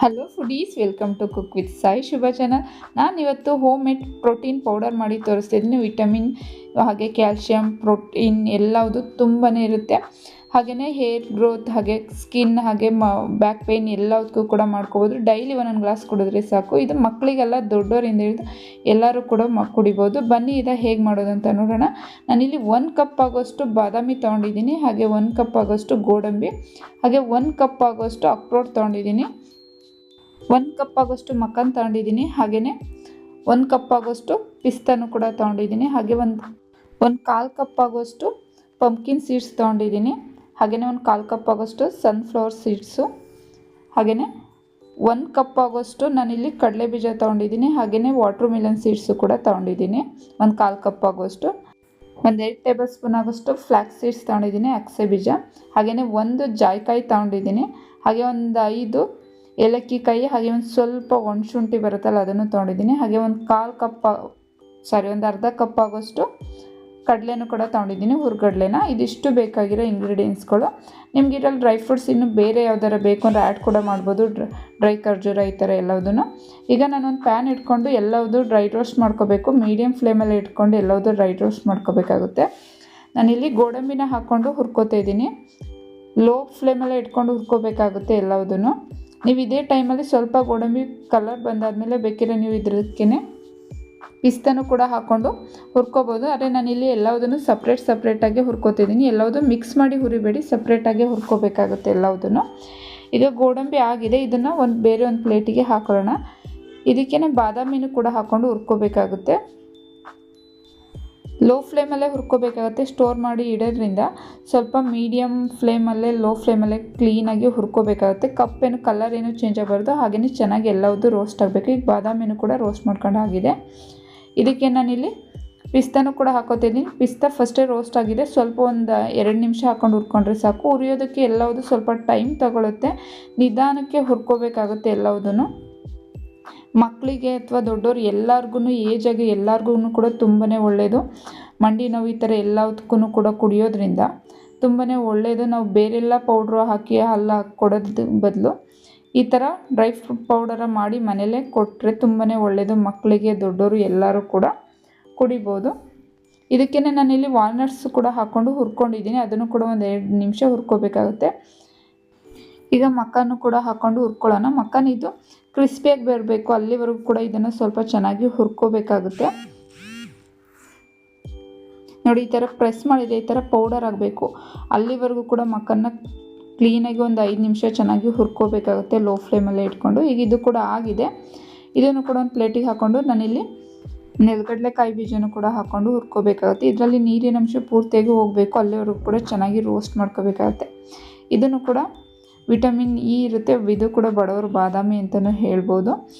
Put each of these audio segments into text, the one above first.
Hello foodies, welcome to cook with Sai Shubha channel. ನಾನಿವತ್ತು home made protein powder ಮಾಡಿ ತೋರಿಸ್ತಿದ್ದೀನಿ. Vitamin ಹಾಗೆ ಕ್ಯಾಲ್ಶಿಯಂ ಪ್ರೋಟೀನ್ ಎಲ್ಲವುದು ತುಂಬಾ ಇರುತ್ತೆ. ಹಾಗೆಯೇ ಹೇರ್ ಗ್ರೋತ್ ಹಾಗೆ ಸ್ಕಿನ್ ಹಾಗೆ ಬ್ಯಾಕ್ ಪೇಯ್ನ್ ಎಲ್ಲದಕ್ಕೂ ಕೂಡ ಮಾಡ್ಕೋಬೋದು. ಡೈಲಿ ಒಂದೊಂದು ಗ್ಲಾಸ್ ಕುಡಿದ್ರೆ ಸಾಕು. ಇದು ಮಕ್ಕಳಿಗೆಲ್ಲ ದೊಡ್ಡವರಿಂದ ಹಿಡಿದು ಎಲ್ಲರೂ ಕೂಡ ಕುಡಿಬೋದು. ಬನ್ನಿ ಇದು ಹೇಗೆ ಮಾಡೋದು ಅಂತ ನೋಡೋಣ. ನಾನಿಲ್ಲಿ 1 ಕಪ್ ಆಗೋಷ್ಟು ಬಾದಾಮಿ ತೊಗೊಂಡಿದ್ದೀನಿ, ಹಾಗೆ 1 ಕಪ್ ಆಗೋಷ್ಟು ಗೋಡಂಬಿ, ಹಾಗೆ 1 ಕಪ್ ಆಗೋಷ್ಟು ಅಕ್ರೋಟ್ ತೊಗೊಂಡಿದ್ದೀನಿ, 1 ಕಪ್ ಆಗೋಷ್ಟು ಮಕ್ಕನ್ ತೊಗೊಂಡಿದ್ದೀನಿ, ಹಾಗೆಯೇ 1 ಕಪ್ ಆಗೋಷ್ಟು ಪಿಸ್ತಾನು ಕೂಡ ತೊಗೊಂಡಿದ್ದೀನಿ, ಹಾಗೆ ಒಂದು ಕಾಲು ಕಪ್ ಆಗೋಷ್ಟು ಪಂಪ್ಕಿನ್ ಸೀಡ್ಸ್ ತೊಗೊಂಡಿದ್ದೀನಿ, ಹಾಗೆಯೇ 1 ಕಾಲು ಕಪ್ ಆಗೋಷ್ಟು ಸನ್ಫ್ಲವರ್ ಸೀಡ್ಸು, ಹಾಗೆಯೇ 1 ಕಪ್ ಆಗೋಷ್ಟು ನಾನಿಲ್ಲಿ ಕಡಲೆ ಬೀಜ ತೊಗೊಂಡಿದ್ದೀನಿ, ಹಾಗೆಯೇ ವಾಟರ್ ಮಿಲನ್ ಸೀಡ್ಸು ಕೂಡ ತೊಗೊಂಡಿದ್ದೀನಿ 1 ಕಾಲು ಕಪ್ ಆಗೋಷ್ಟು. 1 ಟೇಬಲ್ ಸ್ಪೂನ್ ಆಗೋಷ್ಟು ಫ್ಲ್ಯಾಕ್ಸ್ ಸೀಡ್ಸ್ ತೊಗೊಂಡಿದ್ದೀನಿ, ಅಗಸೆ ಬೀಜ, ಹಾಗೆಯೇ 1 ಜಾಯಿಕಾಯಿ ತೊಗೊಂಡಿದ್ದೀನಿ, ಹಾಗೆ ಒಂದು 5 ಏಲಕ್ಕಿ ಕಾಯಿ, ಹಾಗೆ ಒಂದು ಸ್ವಲ್ಪ ಒಣಶುಂಠಿ ಬರುತ್ತಲ್ಲ ಅದನ್ನು ತೊಗೊಂಡಿದ್ದೀನಿ, ಹಾಗೆ ಒಂದು ಅರ್ಧ ಕಪ್ ಆಗೋಷ್ಟು ಕಡಲೆನೂ ಕೂಡ ತೊಗೊಂಡಿದ್ದೀನಿ, ಹುರ್ಗಡ್ಲೆನ. ಇದಿಷ್ಟು ಬೇಕಾಗಿರೋ ಇಂಗ್ರೀಡಿಯೆಂಟ್ಸ್ಗಳು. ನಿಮ್ಗೆ ಇದರಲ್ಲಿ ಡ್ರೈ ಫ್ರೂಟ್ಸ್ ಇನ್ನೂ ಬೇರೆ ಯಾವ್ದಾರ ಬೇಕು ಅಂದರೆ ಆ್ಯಡ್ ಕೂಡ ಮಾಡ್ಬೋದು, ಡ್ರೈ ಖರ್ಜೂರ ಈ ಥರ ಎಲ್ಲದನ್ನು. ಈಗ ನಾನೊಂದು ಪ್ಯಾನ್ ಇಟ್ಕೊಂಡು ಎಲ್ಲವುದು ಡ್ರೈ ರೋಸ್ಟ್ ಮಾಡ್ಕೋಬೇಕು. ಮೀಡಿಯಮ್ ಫ್ಲೇಮಲ್ಲಿ ಇಟ್ಕೊಂಡು ಎಲ್ಲವುದು ಡ್ರೈ ರೋಸ್ಟ್ ಮಾಡ್ಕೋಬೇಕಾಗುತ್ತೆ. ನಾನಿಲ್ಲಿ ಗೋಡಂಬಿನ ಹಾಕ್ಕೊಂಡು ಹುರ್ಕೋತಾ ಇದ್ದೀನಿ. ಲೋ ಫ್ಲೇಮಲ್ಲೇ ಇಟ್ಕೊಂಡು ಹುರ್ಕೋಬೇಕಾಗುತ್ತೆ ಎಲ್ಲವುದನ್ನು. ನೀವು ಇದೇ ಟೈಮಲ್ಲಿ ಸ್ವಲ್ಪ ಗೋಡಂಬಿ ಕಲರ್ ಬಂದಾದಮೇಲೆ ಬೇಕಿದ್ರೆ ನೀವು ಇದಕ್ಕೆ ಪಿಸ್ತಾನು ಕೂಡ ಹಾಕ್ಕೊಂಡು ಹುರ್ಕೋಬೋದು. ಆದರೆ ನಾನಿಲ್ಲಿ ಎಲ್ಲವುದನ್ನು ಸಪ್ರೇಟಾಗಿ ಹುರ್ಕೋತಿದ್ದೀನಿ. ಎಲ್ಲವುದು ಮಿಕ್ಸ್ ಮಾಡಿ ಹುರಿಬೇಡಿ, ಸಪ್ರೇಟಾಗಿ ಹುರ್ಕೋಬೇಕಾಗುತ್ತೆ ಎಲ್ಲವುದನ್ನು. ಈಗ ಗೋಡಂಬಿ ಆಗಿದೆ, ಇದನ್ನು ಬೇರೆ ಒಂದು ಪ್ಲೇಟಿಗೆ ಹಾಕೊಳ್ಳೋಣ. ಇದಕ್ಕೇ ಬಾದಾಮಿನೂ ಕೂಡ ಹಾಕ್ಕೊಂಡು ಹುರ್ಕೋಬೇಕಾಗುತ್ತೆ. ಲೋ ಫ್ಲೇಮಲ್ಲೇ ಹುರ್ಕೋಬೇಕಾಗುತ್ತೆ. ಸ್ಟೋರ್ ಮಾಡಿ ಇಡೋದ್ರಿಂದ ಸ್ವಲ್ಪ ಮೀಡಿಯಮ್ ಫ್ಲೇಮಲ್ಲೇ ಲೋ ಫ್ಲೇಮಲ್ಲೇ ಕ್ಲೀನಾಗಿ ಹುರ್ಕೋಬೇಕಾಗುತ್ತೆ. ಕಪ್ಪೇನು ಕಲರ್ ಏನು ಚೇಂಜ್ ಆಗಬಾರ್ದು, ಹಾಗೆಯೇ ಚೆನ್ನಾಗಿ ಎಲ್ಲವುದು ರೋಸ್ಟ್ ಆಗಬೇಕು. ಈಗ ಬಾದಾಮಿನೂ ಕೂಡ ರೋಸ್ಟ್ ಮಾಡ್ಕೊಂಡು ಆಗಿದೆ. ಇದಕ್ಕೆ ನಾನಿಲ್ಲಿ ಪಿಸ್ತಾನು ಕೂಡ ಹಾಕೋತಿದ್ದೀನಿ. ಪಿಸ್ತಾ ಫಸ್ಟೇ ರೋಸ್ಟ್ ಆಗಿದೆ, ಸ್ವಲ್ಪ ಒಂದು 2 ನಿಮಿಷ ಹಾಕ್ಕೊಂಡು ಹುರ್ಕೊಂಡ್ರೆ ಸಾಕು. ಹುರಿಯೋದಕ್ಕೆ ಎಲ್ಲವುದು ಸ್ವಲ್ಪ ಟೈಮ್ ತಗೊಳುತ್ತೆ, ನಿಧಾನಕ್ಕೆ ಹುರ್ಕೋಬೇಕಾಗುತ್ತೆ ಎಲ್ಲವುದನ್ನು. ಮಕ್ಕಳಿಗೆ ಅಥವಾ ದೊಡ್ಡವರು ಎಲ್ಲರಿಗೂ ಏಜಾಗಿ ಎಲ್ಲರಿಗೂ ಕೂಡ ತುಂಬಾ ಒಳ್ಳೆಯದು. ಮಂಡಿ ನೋವು ಈ ಥರ ಎಲ್ಲದಕ್ಕೂ ಕೂಡ ಕುಡಿಯೋದ್ರಿಂದ ತುಂಬಾ ಒಳ್ಳೆಯದು. ನಾವು ಬೇರೆಲ್ಲ ಪೌಡ್ರು ಹಾಕಿ ಹಾಲು ಕೊಡೋದ್ರ ಬದಲು ಈ ಥರ ಡ್ರೈ ಫ್ರೂಟ್ ಪೌಡರ ಮಾಡಿ ಮನೇಲೇ ಕೊಟ್ಟರೆ ತುಂಬಾ ಒಳ್ಳೆಯದು. ಮಕ್ಕಳಿಗೆ ದೊಡ್ಡವರು ಎಲ್ಲರೂ ಕೂಡ ಕುಡಿಬೋದು. ಇದಕ್ಕೇ ನಾನಿಲ್ಲಿ ವಾಲ್ನಟ್ಸ್ ಕೂಡ ಹಾಕ್ಕೊಂಡು ಹುರ್ಕೊಂಡಿದ್ದೀನಿ, ಅದನ್ನು ಕೂಡ ಒಂದು 2 ನಿಮಿಷ ಹುರ್ಕೋಬೇಕಾಗುತ್ತೆ. ಈಗ ಮಕ್ಕನ್ನು ಕೂಡ ಹಾಕ್ಕೊಂಡು ಹುರ್ಕೊಳ್ಳೋಣ. ಮಕ್ಕನ್ ಇದು ಕ್ರಿಸ್ಪಿಯಾಗಿ ಬರಬೇಕು, ಅಲ್ಲಿವರೆಗೂ ಕೂಡ ಇದನ್ನು ಸ್ವಲ್ಪ ಚೆನ್ನಾಗಿ ಹುರ್ಕೋಬೇಕಾಗುತ್ತೆ. ನೋಡಿ, ಈ ಥರ ಪ್ರೆಸ್ ಮಾಡಿದರೆ ಈ ಥರ ಪೌಡರ್ ಆಗಬೇಕು. ಅಲ್ಲಿವರೆಗೂ ಕೂಡ ಮಕ್ಕನ್ನ ಕ್ಲೀನಾಗಿ ಒಂದು 5 ನಿಮಿಷ ಚೆನ್ನಾಗಿ ಹುರ್ಕೋಬೇಕಾಗುತ್ತೆ ಲೋ ಫ್ಲೇಮಲ್ಲೇ ಇಟ್ಕೊಂಡು. ಈಗ ಇದು ಕೂಡ ಆಗಿದೆ. ಇದನ್ನು ಕೂಡ ಒಂದು ಪ್ಲೇಟಿಗೆ ಹಾಕ್ಕೊಂಡು ನಾನಿಲ್ಲಿ ನೆಲಗಡಲೆಕಾಯಿ ಬೀಜನೂ ಕೂಡ ಹಾಕ್ಕೊಂಡು ಹುರ್ಕೋಬೇಕಾಗುತ್ತೆ. ಇದರಲ್ಲಿ ನೀರಿನ ಅಂಶ ಪೂರ್ತಿಯಾಗಿ ಹೋಗಬೇಕು, ಅಲ್ಲಿವರೆಗೂ ಕೂಡ ಚೆನ್ನಾಗಿ ರೋಸ್ಟ್ ಮಾಡ್ಕೋಬೇಕಾಗುತ್ತೆ. ಇದನ್ನು ಕೂಡ ವಿಟಮಿನ್ ಇ ಇರುತ್ತೆ, ಇದು ಕೂಡ ಬಡವರು ಬಾದಾಮಿ ಅಂತಲೂ ಹೇಳ್ಬೋದು.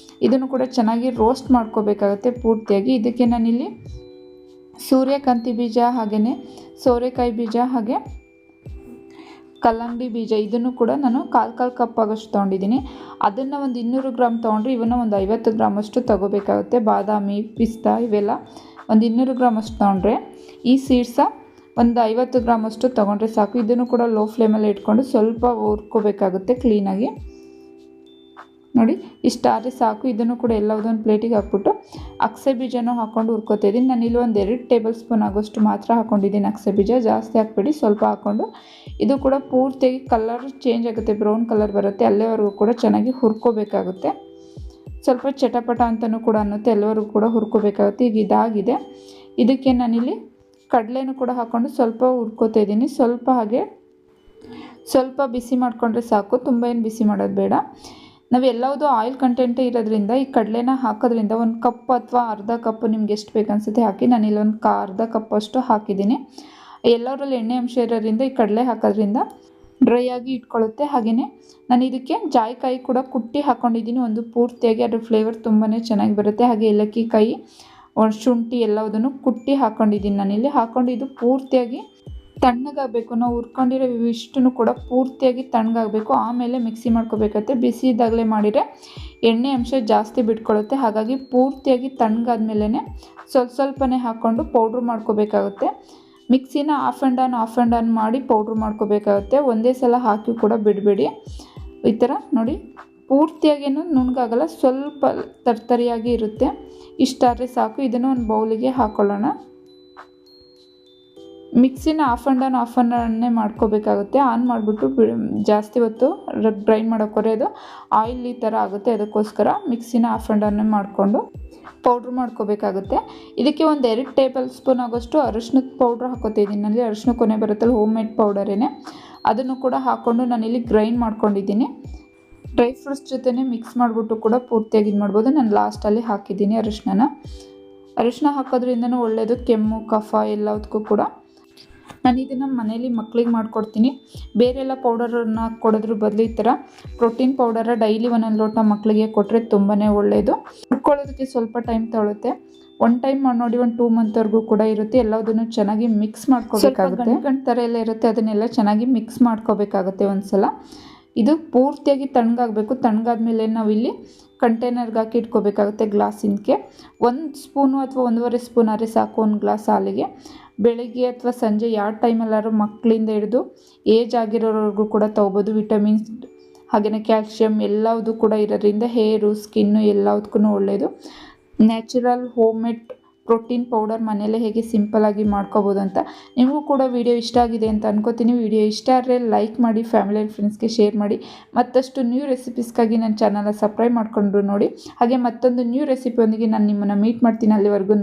ಇದನ್ನು ಕೂಡ ಚೆನ್ನಾಗಿ ರೋಸ್ಟ್ ಮಾಡ್ಕೋಬೇಕಾಗುತ್ತೆ ಪೂರ್ತಿಯಾಗಿ. ಇದಕ್ಕೆ ನಾನಿಲ್ಲಿ ಸೂರ್ಯಕಾಂತಿ ಬೀಜ, ಹಾಗೆಯೇ ಸೋರೆಕಾಯಿ ಬೀಜ, ಹಾಗೆ ಕಲ್ಲಂಗಡಿ ಬೀಜ, ಇದನ್ನು ಕೂಡ ನಾನು ಕಾಲು ಕಪ್ ಆಗೋಷ್ಟು ತೊಗೊಂಡಿದ್ದೀನಿ. ಅದನ್ನು ಒಂದು 200 ಗ್ರಾಮ್ ತೊಗೊಂಡ್ರೆ ಇವನ್ನ ಒಂದು 50 ಗ್ರಾಮ್ ಅಷ್ಟು ತೊಗೋಬೇಕಾಗುತ್ತೆ. ಬಾದಾಮಿ, ಪಿಸ್ತಾ ಇವೆಲ್ಲ ಒಂದು 200 ಗ್ರಾಮ್ ಅಷ್ಟು ತೊಗೊಂಡ್ರೆ, ಈ ಸೀಡ್ಸ ಒಂದು 50 ಗ್ರಾಮ್ ಅಷ್ಟು ತೊಗೊಂಡ್ರೆ ಸಾಕು. ಇದನ್ನು ಕೂಡ ಲೋ ಫ್ಲೇಮಲ್ಲಿ ಇಟ್ಕೊಂಡು ಸ್ವಲ್ಪ ಹುರ್ಕೋಬೇಕಾಗುತ್ತೆ ಕ್ಲೀನಾಗಿ. ನೋಡಿ, ಇಷ್ಟಾದರೆ ಸಾಕು. ಇದನ್ನು ಕೂಡ ಎಲ್ಲದೊಂದು ಪ್ಲೇಟಿಗೆ ಹಾಕ್ಬಿಟ್ಟು ಅಗಸೆ ಬೀಜನೂ ಹಾಕ್ಕೊಂಡು ಹುರ್ಕೋತಾ ಇದ್ದೀನಿ. ನಾನಿಲ್ಲಿ ಒಂದು 2 ಟೇಬಲ್ ಸ್ಪೂನ್ ಆಗೋಷ್ಟು ಮಾತ್ರ ಹಾಕ್ಕೊಂಡಿದ್ದೀನಿ ಅಗಸೆ ಬೀಜ, ಜಾಸ್ತಿ ಹಾಕ್ಬೇಡಿ, ಸ್ವಲ್ಪ ಹಾಕ್ಕೊಂಡು ಇದು ಕೂಡ ಪೂರ್ತಿಯಾಗಿ ಕಲರ್ ಚೇಂಜ್ ಆಗುತ್ತೆ, ಬ್ರೌನ್ ಕಲರ್ ಬರುತ್ತೆ, ಅಲ್ಲಿವರೆಗೂ ಕೂಡ ಚೆನ್ನಾಗಿ ಹುರ್ಕೋಬೇಕಾಗುತ್ತೆ. ಸ್ವಲ್ಪ ಚಟಪಟ ಅಂತಲೂ ಕೂಡ ಅನ್ನುತ್ತೆ, ಎಲ್ಲವರೆಗೂ ಕೂಡ ಹುರ್ಕೋಬೇಕಾಗುತ್ತೆ. ಈಗ ಇದಾಗಿದೆ. ಇದಕ್ಕೆ ನಾನಿಲ್ಲಿ ಕಡಲೆನೂ ಕೂಡ ಹಾಕ್ಕೊಂಡು ಸ್ವಲ್ಪ ಹುರ್ಕೋತಾ ಇದ್ದೀನಿ. ಸ್ವಲ್ಪ ಬಿಸಿ ಮಾಡಿಕೊಂಡ್ರೆ ಸಾಕು, ತುಂಬ ಏನು ಬಿಸಿ ಮಾಡೋದು ಬೇಡ. ನಾವು ಎಲ್ಲವುದು ಆಯಿಲ್ ಕಂಟೆಂಟೇ ಇರೋದ್ರಿಂದ ಈ ಕಡಲೆನ ಹಾಕೋದ್ರಿಂದ 1 ಕಪ್ ಅಥವಾ ಅರ್ಧ ಕಪ್ ನಿಮ್ಗೆ ಎಷ್ಟು ಬೇಕು ಅನಿಸುತ್ತೆ ಹಾಕಿ. ನಾನಿಲ್ಲಿ ಅರ್ಧ ಕಪ್ ಅಷ್ಟು ಹಾಕಿದ್ದೀನಿ. ಎಲ್ಲದರಲ್ಲಿ ಎಣ್ಣೆ ಅಂಶ ಇರೋದ್ರಿಂದ ಈ ಕಡಲೆ ಹಾಕೋದ್ರಿಂದ ಡ್ರೈ ಆಗಿ ಇಟ್ಕೊಳ್ಳುತ್ತೆ. ಹಾಗೆಯೇ ನಾನು ಇದಕ್ಕೆ ಜಾಯಿಕಾಯಿ ಕೂಡ ಕುಟ್ಟಿ ಹಾಕ್ಕೊಂಡಿದ್ದೀನಿ, ಒಂದು ಪೂರ್ತಿಯಾಗಿ. ಅದ್ರ ಫ್ಲೇವರ್ ತುಂಬಾ ಚೆನ್ನಾಗಿ ಬರುತ್ತೆ. ಹಾಗೆ ಏಲಕ್ಕಿ ಕಾಯಿ, ಶುಂಠಿ ಎಲ್ಲದನ್ನು ಕುಟ್ಟಿ ಹಾಕ್ಕೊಂಡಿದ್ದೀನಿ ನಾನಿಲ್ಲಿ. ಹಾಕ್ಕೊಂಡು ಇದು ಪೂರ್ತಿಯಾಗಿ ತಣ್ಣಗಾಗಬೇಕು. ನಾವು ಹುರ್ಕೊಂಡಿರೋ ಇಷ್ಟನ್ನು ಕೂಡ ಪೂರ್ತಿಯಾಗಿ ತಣ್ಣಗಾಗಬೇಕು, ಆಮೇಲೆ ಮಿಕ್ಸಿ ಮಾಡ್ಕೋಬೇಕಾಗುತ್ತೆ. ಬಿಸಿ ಇದ್ದಾಗಲೇ ಮಾಡಿದರೆ ಎಣ್ಣೆ ಅಂಶ ಜಾಸ್ತಿ ಬಿಟ್ಕೊಳ್ಳುತ್ತೆ. ಹಾಗಾಗಿ ಪೂರ್ತಿಯಾಗಿ ತಣ್ಣಗಾದ್ಮೇಲೆ ಸ್ವಲ್ಪನೇ ಹಾಕ್ಕೊಂಡು ಪೌಡ್ರ್ ಮಾಡ್ಕೋಬೇಕಾಗುತ್ತೆ. ಮಿಕ್ಸಿನ ಆಫ್ ಆ್ಯಂಡ್ ಆನ್ ಮಾಡಿ ಪೌಡ್ರ್ ಮಾಡ್ಕೋಬೇಕಾಗುತ್ತೆ. ಒಂದೇ ಸಲ ಹಾಕಿ ಕೂಡ ಬಿಡಬೇಡಿ. ಈ ಥರ ನೋಡಿ ಪೂರ್ತಿಯಾಗೇನು ನುಣ್ಣಗಾಗಲ್ಲ, ಸ್ವಲ್ಪ ತರ್ತರಿಯಾಗಿ ಇರುತ್ತೆ. ಇಷ್ಟಾದರೆ ಸಾಕು. ಇದನ್ನು ಒಂದು ಬೌಲಿಗೆ ಹಾಕ್ಕೊಳ್ಳೋಣ. ಮಿಕ್ಸಿನ ಆಫ್ ಆ್ಯಂಡ್ ಡೌನ್ನೇ ಮಾಡ್ಕೋಬೇಕಾಗುತ್ತೆ. ಆನ್ ಮಾಡಿಬಿಟ್ಟು ಜಾಸ್ತಿ ಹೊತ್ತು ಗ್ರೈಂಡ್ ಮಾಡೋಕ್ಕೋರೆ ಅದು ಆಯಿಲ್ ಈ ಥರ ಆಗುತ್ತೆ. ಅದಕ್ಕೋಸ್ಕರ ಮಿಕ್ಸಿನ ಆಫ್ ಆ್ಯಂಡ್ ಡೌನ್ನೇ ಮಾಡಿಕೊಂಡು ಪೌಡ್ರ್ ಮಾಡ್ಕೋಬೇಕಾಗುತ್ತೆ. ಇದಕ್ಕೆ ಒಂದು 2 ಟೇಬಲ್ ಸ್ಪೂನ್ ಆಗೋಷ್ಟು ಅರಿಶಿನದ ಪೌಡ್ರ್ ಹಾಕೋತಿದ್ದೀನಿ. ಅಲ್ಲಿ ಅರಿಶಿನ ಕೊನೆ ಬರುತ್ತಲ್ಲ, ಹೋಮ್ ಮೇಡ್ ಪೌಡರೇನೆ, ಅದನ್ನು ಕೂಡ ಹಾಕ್ಕೊಂಡು ನಾನಿಲ್ಲಿ ಗ್ರೈಂಡ್ ಮಾಡ್ಕೊಂಡಿದ್ದೀನಿ. ಡ್ರೈ ಫ್ರೂಟ್ಸ್ ಜೊತೆನೇ ಮಿಕ್ಸ್ ಮಾಡಿಬಿಟ್ಟು ಕೂಡ ಪೂರ್ತಿಯಾಗಿ ಇದು ಮಾಡ್ಬೋದು. ನಾನು ಲಾಸ್ಟಲ್ಲಿ ಹಾಕಿದ್ದೀನಿ ಅರಿಶಿನ ಹಾಕೋದ್ರಿಂದನೂ ಒಳ್ಳೆಯದು, ಕೆಮ್ಮು ಕಫ ಎಲ್ಲದಕ್ಕೂ ಕೂಡ. ನಾನು ಇದನ್ನು ಮನೇಲಿ ಮಕ್ಳಿಗೆ ಮಾಡಿಕೊಡ್ತೀನಿ. ಬೇರೆಲ್ಲ ಪೌಡರನ್ನು ಕೊಡೋದ್ರ ಬದಲು ಈ ಥರ ಪ್ರೋಟೀನ್ ಪೌಡರ ಡೈಲಿ ಒಂದೊಂದು ಲೋಟ ಮಕ್ಕಳಿಗೆ ಕೊಟ್ಟರೆ ತುಂಬಾ ಒಳ್ಳೆಯದು. ಹುಡ್ಕೊಳ್ಳೋದಕ್ಕೆ ಸ್ವಲ್ಪ ಟೈಮ್ ತೊಗೊಳುತ್ತೆ. 1 ಟೈಮ್ ನೋಡಿ 2 ಮಂತ್ವರೆಗೂ ಕೂಡ ಇರುತ್ತೆ. ಎಲ್ಲದನ್ನು ಚೆನ್ನಾಗಿ ಮಿಕ್ಸ್ ಮಾಡ್ಕೋಬೇಕಾಗುತ್ತೆ. ಗಂಟು ಥರ ಎಲ್ಲ ಇರುತ್ತೆ, ಅದನ್ನೆಲ್ಲ ಚೆನ್ನಾಗಿ ಮಿಕ್ಸ್ ಮಾಡ್ಕೋಬೇಕಾಗುತ್ತೆ ಒಂದ್ಸಲ. ಇದು ಪೂರ್ತಿಯಾಗಿ ತಣ್ಣಗಾಗಬೇಕು. ತಣ್ಣಗಾದ್ಮೇಲೆ ನಾವಿಲ್ಲಿ ಕಂಟೈನರ್ಗೆ ಹಾಕಿ ಇಟ್ಕೋಬೇಕಾಗುತ್ತೆ ಗ್ಲಾಸಿನಕ್ಕೆ. 1 ಸ್ಪೂನು ಅಥವಾ 1.5 ಸ್ಪೂನ್ ಆದರೆ ಸಾಕು ಒಂದು ಗ್ಲಾಸ್ ಹಾಲಿಗೆ. ಬೆಳಗ್ಗೆ ಅಥವಾ ಸಂಜೆ ಯಾವ ಟೈಮಲ್ಲಾದ್ರೂ ಮಕ್ಕಳಿಂದ ಹಿಡಿದು ಏಜ್ ಆಗಿರೋರ್ವರೆಗೂ ಕೂಡ ತೊಗೋಬೋದು. ವಿಟಮಿನ್ಸ್ ಹಾಗೆಯೇ ಕ್ಯಾಲ್ಶಿಯಂ ಎಲ್ಲದೂ ಕೂಡ ಇರೋದ್ರಿಂದ ಹೇರು, ಸ್ಕಿನ್ನು ಎಲ್ಲದಕ್ಕೂ ಒಳ್ಳೆಯದು. Natural home made protein powder ಮನೆಯಲ್ಲೇ ಹೇಗೆ ಸಿಂಪಲ್ಲಾಗಿ ಮಾಡ್ಕೋಬೋದು ಅಂತ. ನಿಮಗೂ ಕೂಡ ವಿಡಿಯೋ ಇಷ್ಟ ಆಗಿದೆ ಅಂತ ಅನ್ಕೋತೀನಿ. ವಿಡಿಯೋ ಇಷ್ಟ ಆದರೆ ಲೈಕ್ ಮಾಡಿ, ಫ್ಯಾಮಿಲಿ ಆ್ಯಂಡ್ ಫ್ರೆಂಡ್ಸ್ಗೆ ಶೇರ್ ಮಾಡಿ. ಮತ್ತಷ್ಟು ನ್ಯೂ ರೆಸಿಪೀಸ್ಗಾಗಿ ನನ್ನ ಚಾನಲ್ನ ಸಬ್ಸ್ಕ್ರೈಬ್ ಮಾಡಿಕೊಂಡು ನೋಡಿ. ಹಾಗೆ ಮತ್ತೊಂದು ನ್ಯೂ ರೆಸಿಪಿಯೊಂದಿಗೆ ನಾನು ನಿಮ್ಮನ್ನು ಮೀಟ್ ಮಾಡ್ತೀನಿ. ಅಲ್ಲಿವರೆಗೂ